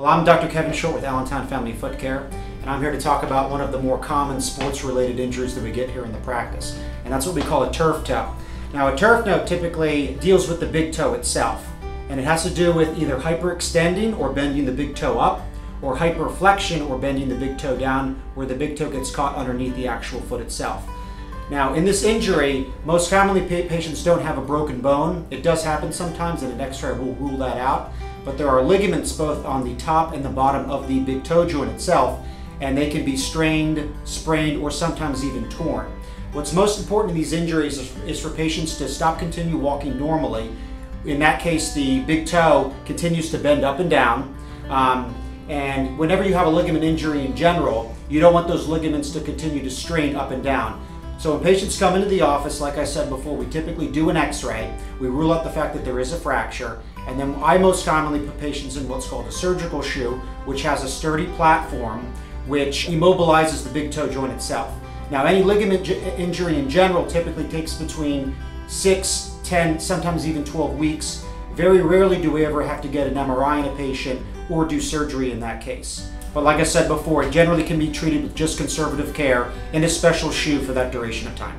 Well, I'm Dr. Kevin Short with Allentown Family Foot Care, and I'm here to talk about one of the more common sports-related injuries that we get here in the practice, and that's what we call a turf toe. Now, a turf toe typically deals with the big toe itself, and it has to do with either hyperextending or bending the big toe up, or hyperflexion or bending the big toe down where the big toe gets caught underneath the actual foot itself. Now, in this injury, most commonly patients don't have a broken bone. It does happen sometimes, and an x-ray will rule that out. But there are ligaments both on the top and the bottom of the big toe joint itself, and they can be strained, sprained, or sometimes even torn. What's most important in these injuries is for patients to continue walking normally. In that case, the big toe continues to bend up and down. And whenever you have a ligament injury in general, you don't want those ligaments to continue to strain up and down. So when patients come into the office, like I said before, we typically do an x-ray. We rule out the fact that there is a fracture. And then I most commonly put patients in what's called a surgical shoe, which has a sturdy platform which immobilizes the big toe joint itself. Now, any ligament injury in general typically takes between 6, 10, sometimes even 12 weeks. Very rarely do we ever have to get an MRI in a patient or do surgery in that case. But like I said before, it generally can be treated with just conservative care and a special shoe for that duration of time.